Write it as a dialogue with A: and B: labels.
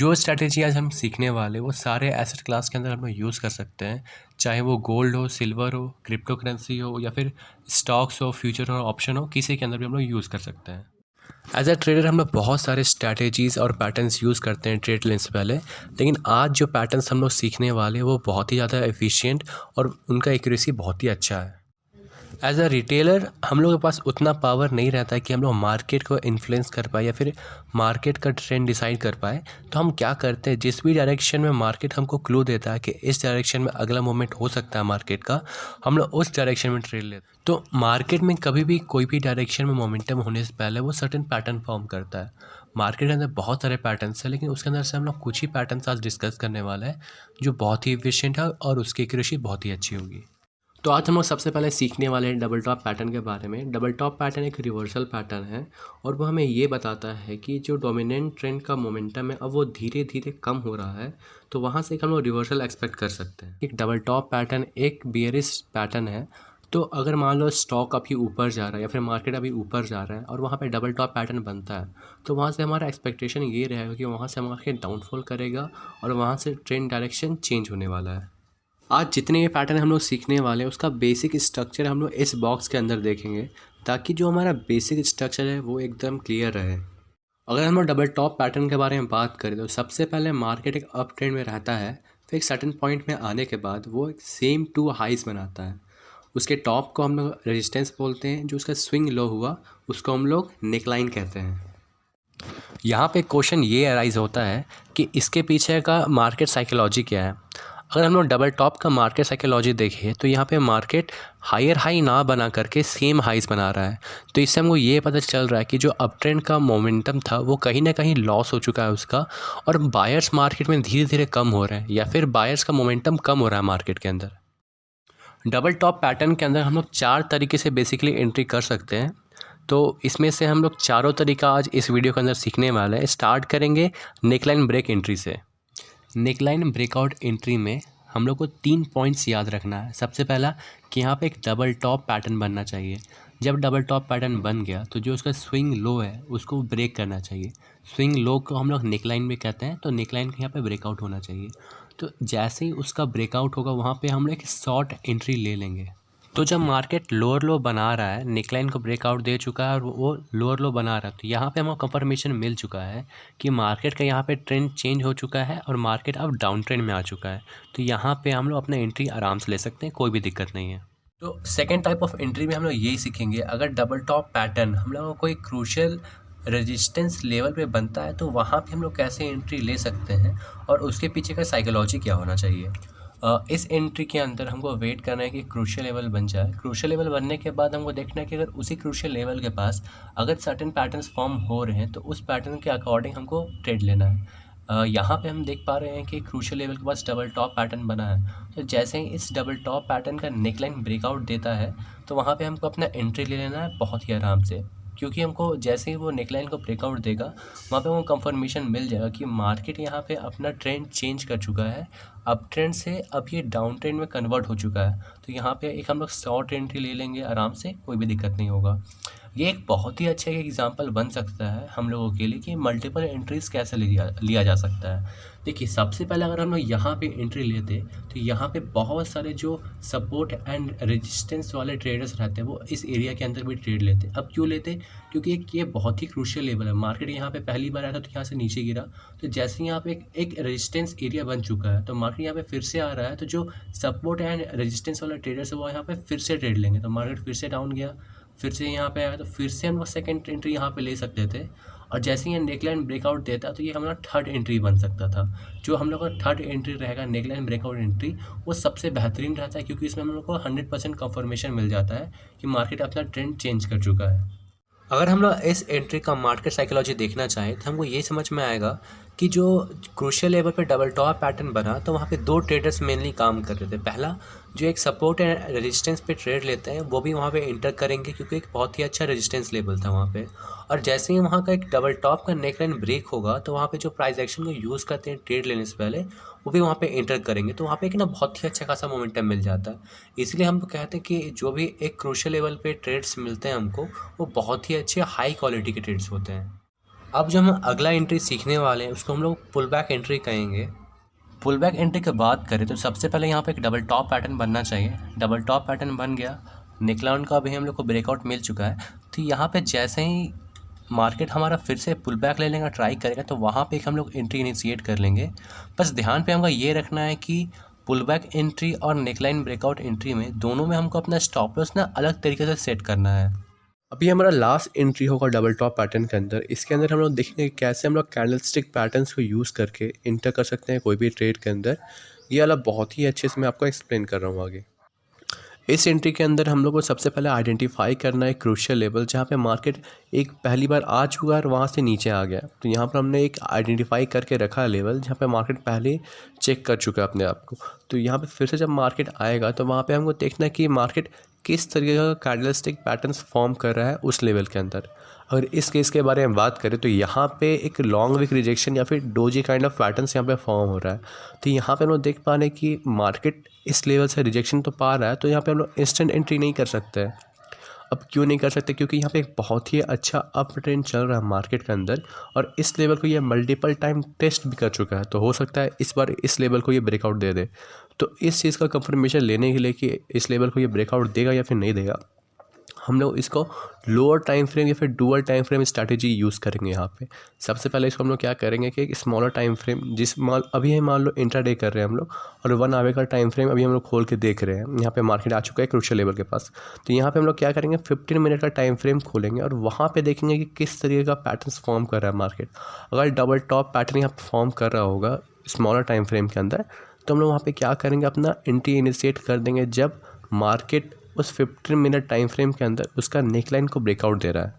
A: जो स्ट्रैटेजी आज हम सीखने वाले वो सारे एसेट क्लास के अंदर हम लोग यूज़ कर सकते हैं, चाहे वो गोल्ड हो, सिल्वर हो, क्रिप्टो करेंसी हो या फिर स्टॉक्स हो, फ्यूचर हो, ऑप्शन हो, किसी के अंदर भी हम लोग यूज़ कर सकते हैं। एज अ ट्रेडर हम लोग बहुत सारे स्ट्रैटेजीज़ और पैटर्न्स यूज़ करते हैं ट्रेड लेने से पहले, लेकिन आज जो पैटर्न्स हम लोग सीखने वाले हैं वो बहुत ही ज़्यादा एफिशिएंट और उनका एक्यूरेसी बहुत ही अच्छा है। एज अ रिटेलर हम लोगों के पास उतना पावर नहीं रहता है कि हम लोग मार्केट को इन्फ्लुएंस कर पाए या फिर मार्केट का ट्रेंड डिसाइड कर पाए। तो हम क्या करते हैं, जिस भी डायरेक्शन में मार्केट हमको क्लू देता है कि इस डायरेक्शन में अगला मूवमेंट हो सकता है मार्केट का, हम लोग उस डायरेक्शन में ट्रेड लेते हैं। तो मार्केट में कभी भी कोई भी डायरेक्शन में मोमेंटम होने से पहले वो सर्टेन पैटर्न फॉर्म करता है। मार्केट के अंदर बहुत सारे पैटर्न्स हैं, लेकिन उसके अंदर से हम लोग कुछ ही पैटर्न्स आज डिस्कस करने वाला है जो बहुत ही एफिशिएंट है और उसकी एक्यूरेसी बहुत ही अच्छी होगी। तो आज हम लोग सबसे पहले सीखने वाले हैं डबल टॉप पैटर्न के बारे में। डबल टॉप पैटर्न एक रिवर्सल पैटर्न है और वो हमें ये बताता है कि जो डोमिनेंट ट्रेंड का मोमेंटम है अब वो धीरे धीरे कम हो रहा है, तो वहाँ से एक हम लोग रिवर्सल एक्सपेक्ट कर सकते हैं। एक डबल टॉप पैटर्न एक बियरिश पैटर्न है। तो अगर मान लो स्टॉक अभी ऊपर जा रहा है या फिर मार्केट अभी ऊपर जा रहा है और वहाँ पे डबल टॉप पैटर्न बनता है, तो वहाँ से हमारा एक्सपेक्टेशन ये रहेगा कि वहाँ से मार्केट डाउनफॉल करेगा और वहाँ से ट्रेंड डायरेक्शन चेंज होने वाला है। आज जितने ये पैटर्न हम लोग सीखने वाले हैं उसका बेसिक स्ट्रक्चर हम लोग इस बॉक्स के अंदर देखेंगे, ताकि जो हमारा बेसिक स्ट्रक्चर है वो एकदम क्लियर रहे। अगर हम लोग डबल टॉप पैटर्न के बारे में बात करें तो सबसे पहले मार्केट एक अप ट्रेंड में रहता है, फिर एक सर्टेन पॉइंट में आने के बाद वो एक सेम टू हाइज बनाता है। उसके टॉप को हम लोग रेजिस्टेंस बोलते हैं, जो उसका स्विंग लो हुआ उसको हम लोग नेकलाइन कहते हैं। यहाँ पे क्वेश्चन ये अराइज होता है कि इसके पीछे का मार्केट साइकोलॉजी क्या है। अगर हम लोग डबल टॉप का मार्केट साइकोलॉजी देखें तो यहाँ पे मार्केट हायर हाई ना बना करके सेम हाइज बना रहा है। तो इससे हमको ये पता चल रहा है कि जो अप ट्रेंड का मोमेंटम था वो कहीं ना कहीं लॉस हो चुका है उसका, और बायर्स मार्केट में धीरे धीरे कम हो रहे हैं या फिर बायर्स का मोमेंटम कम हो रहा है मार्केट के अंदर। डबल टॉप पैटर्न के अंदर हम लोग 4 तरीके से बेसिकली एंट्री कर सकते हैं। तो इसमें से हम लोग चारों तरीका आज इस वीडियो के अंदर सीखने वाले हैं। स्टार्ट करेंगे नेकलाइन ब्रेक एंट्री से। नेकलाइन ब्रेकआउट एंट्री में हम लोग को 3 पॉइंट्स याद रखना है। सबसे पहला कि यहाँ पे एक डबल टॉप पैटर्न बनना चाहिए। जब डबल टॉप पैटर्न बन गया तो जो उसका स्विंग लो है उसको ब्रेक करना चाहिए। स्विंग लो को हम लोग नेकलाइन में कहते हैं, तो नेकलाइन के यहाँ पे ब्रेकआउट होना चाहिए। तो जैसे ही उसका ब्रेकआउट होगा वहाँ पे हम लोग एक शॉर्ट एंट्री ले लेंगे। तो जब मार्केट लोअर लो बना रहा है, नेकलाइन को ब्रेकआउट दे चुका है और वो लोअर लो बना रहा है, तो यहाँ पे हमको कंफर्मेशन मिल चुका है कि मार्केट का यहाँ पे ट्रेंड चेंज हो चुका है और मार्केट अब डाउन ट्रेंड में आ चुका है। तो यहाँ पे हम लोग अपना एंट्री आराम से ले सकते हैं, कोई भी दिक्कत नहीं है। तो सेकेंड टाइप ऑफ एंट्री में हम लोग यही सीखेंगे, अगर डबल टॉप पैटर्न हम लोगों को कोई क्रूशियल रेजिस्टेंस लेवल पे बनता है तो वहाँ पे हम लोग कैसे एंट्री ले सकते हैं और उसके पीछे का साइकोलॉजी क्या होना चाहिए। इस एंट्री के अंदर हमको वेट करना है कि क्रूशियल लेवल बन जाए। क्रूशियल लेवल बनने के बाद हमको देखना है कि अगर उसी क्रूशियल लेवल के पास अगर सर्टेन पैटर्न्स फॉर्म हो रहे हैं तो उस पैटर्न के अकॉर्डिंग हमको ट्रेड लेना है। यहाँ पे हम देख पा रहे हैं कि क्रूशियल लेवल के पास डबल टॉप पैटर्न बना है। तो जैसे ही इस डबल टॉप पैटर्न का नेकलाइन ब्रेकआउट देता है तो वहाँ पे हमको अपना एंट्री ले लेना है बहुत ही आराम से, क्योंकि हमको जैसे ही वो नेकलाइन को ब्रेकआउट देगा वहाँ पे हमको कंफर्मेशन मिल जाएगा कि मार्केट यहाँ पे अपना ट्रेंड चेंज कर चुका है। अप ट्रेंड से अब ये डाउन ट्रेंड में कन्वर्ट हो चुका है। तो यहाँ पे एक हम लोग शॉर्ट एंट्री ले लेंगे आराम से, कोई भी दिक्कत नहीं होगा। ये एक बहुत ही अच्छा एग्जांपल बन सकता है हम लोगों के लिए कि मल्टीपल एंट्रीज कैसे लिया जा सकता है। देखिए, सबसे पहले अगर हम लोग यहाँ पे एंट्री लेते तो यहाँ पे बहुत सारे जो सपोर्ट एंड रेजिस्टेंस वाले ट्रेडर्स रहते हैं वो इस एरिया के अंदर भी ट्रेड लेते। अब क्यों लेते? क्योंकि ये बहुत ही क्रूशियल लेवल है। मार्केट यहाँ पे पहली बार आया था तो यहाँ से नीचे गिरा, तो जैसे यहाँ पे एक रेजिस्टेंस एरिया बन चुका है तो मार्केट यहाँ पे फिर से आ रहा है, तो जो सपोर्ट एंड रेजिस्टेंस वाले ट्रेडर्स है वो यहाँ पे फिर से ट्रेड लेंगे। तो मार्केट फिर से डाउन गया, फिर से यहाँ पे आया, तो फिर से हम लोग सेकेंड एंट्री यहाँ पे ले सकते थे। और जैसे ही नेकलाइन ब्रेकआउट देता तो ये हमारा थर्ड एंट्री बन सकता था। जो हम लोग का थर्ड एंट्री रहेगा नेकलाइन ब्रेकआउट एंट्री, वो सबसे बेहतरीन रहता है, क्योंकि इसमें हम लोग को 100% कंफर्मेशन मिल जाता है कि मार्केट अपना ट्रेंड चेंज कर चुका है। अगर हम लोग इस एंट्री का मार्केट साइकोलॉजी देखना चाहें तो हमको ये समझ में आएगा कि जो क्रूशियल लेवल पे डबल टॉप पैटर्न बना तो वहाँ पे 2 ट्रेडर्स मेनली काम कर रहे थे। पहला, जो एक सपोर्ट एंड रेजिस्टेंस पे ट्रेड लेते हैं वो भी वहाँ पे एंटर करेंगे, क्योंकि एक बहुत ही अच्छा रेजिस्टेंस लेवल था वहाँ पे। और जैसे ही वहाँ का एक डबल टॉप का नेकलाइन ब्रेक होगा तो वहाँ पे जो प्राइस एक्शन को यूज़ करते हैं ट्रेड लेने से पहले वो भी वहाँ पे एंटर करेंगे। तो वहाँ पे एक ना बहुत ही अच्छा खासा मोमेंटम मिल जाता है। इसलिए हम कहते हैं कि जो भी एक क्रूशियल लेवल पे ट्रेड्स मिलते हैं हमको, वो बहुत ही अच्छे हाई क्वालिटी के ट्रेड्स होते हैं। अब जो हम अगला एंट्री सीखने वाले हैं उसको हम लोग पुल बैक एंट्री कहेंगे। पुल बैक एंट्री की बात करें तो सबसे पहले यहाँ पे एक डबल टॉप पैटर्न बनना चाहिए। डबल टॉप पैटर्न बन गया, नेकलाइन का भी हम लोग को ब्रेकआउट मिल चुका है। तो यहाँ पे जैसे ही मार्केट हमारा फिर से पुल बैक लेने का ट्राई करेगा तो वहाँ पे एक हम लोग एंट्री इनिशिएट कर लेंगे। बस ध्यान पे हमको ये रखना है कि पुल बैक एंट्री और नेकलाइन ब्रेकआउट एंट्री में दोनों में हमको अपना स्टॉप लॉस ना अलग तरीके से सेट करना है। अभी हमारा लास्ट एंट्री होगा डबल टॉप पैटर्न के अंदर। इसके अंदर हम लोग देखेंगे कैसे हम लोग कैंडलस्टिक पैटर्न्स को यूज़ करके इंटर कर सकते हैं कोई भी ट्रेड के अंदर। ये वाला बहुत ही अच्छे से मैं आपको एक्सप्लेन कर रहा हूँ आगे। इस एंट्री के अंदर हम लोग को सबसे पहले आइडेंटिफाई करना है क्रूशियल लेवल, जहाँ पे मार्केट एक पहली बार आ चुका है और वहाँ से नीचे आ गया। तो यहाँ पर हमने एक आइडेंटिफाई करके रखा है लेवल जहाँ पे मार्केट पहले चेक कर चुका है अपने आप को। तो यहाँ पे फिर से जब मार्केट आएगा तो वहाँ पे हमको देखना है कि मार्केट किस तरीके का कैंडलस्टिक पैटर्न्स फॉर्म कर रहा है उस लेवल के अंदर। अगर इस केस के बारे में बात करें तो यहाँ पे एक लॉन्ग विक रिजेक्शन या फिर डोजी काइंड ऑफ पैटर्न्स यहाँ पे फॉर्म हो रहा है। तो यहाँ पे हम लोग देख पा रहे हैं कि मार्केट इस लेवल से रिजेक्शन तो पा रहा है, तो यहाँ पे हम लोग इंस्टेंट एंट्री नहीं कर सकते। अब क्यों नहीं कर सकते? क्योंकि यहाँ पे एक बहुत ही अच्छा अप ट्रेंड चल रहा है मार्केट के अंदर और इस लेवल को ये मल्टीपल टाइम टेस्ट भी कर चुका है। तो हो सकता है इस बार इस लेवल को ये ब्रेकआउट दे दे। तो इस चीज़ का कंफर्मेशन लेने के लिए कि इस लेवल को ये ब्रेकआउट देगा या फिर नहीं देगा, हम लोग इसको लोअर टाइम फ्रेम या फिर dual time frame strategy use करेंगे। यहाँ पे सबसे पहले इसको हम लोग क्या करेंगे कि एक स्मॉलर टाइम फ्रेम अभी हम मान लो इंट्राडे कर रहे हैं हम लोग और 1 आवर का टाइम फ्रेम अभी हम लोग खोल के देख रहे हैं। यहाँ पे मार्केट आ चुका है क्रूशियल लेवल के पास। तो यहाँ पे हम लोग क्या करेंगे 15 मिनट का टाइम फ्रेम खोलेंगे और वहाँ पे देखेंगे कि किस तरीके का पैटर्न फॉर्म कर रहा है मार्केट। अगर डबल टॉप पैटर्न यहाँ फॉर्म कर रहा होगा स्मॉलर टाइम फ्रेम के अंदर, तो हम लोग वहाँ पे क्या करेंगे अपना एंट्री इनिशिएट कर देंगे जब मार्केट उस 15 मिनट टाइम फ्रेम के अंदर उसका नेकलाइन को ब्रेकआउट दे रहा है।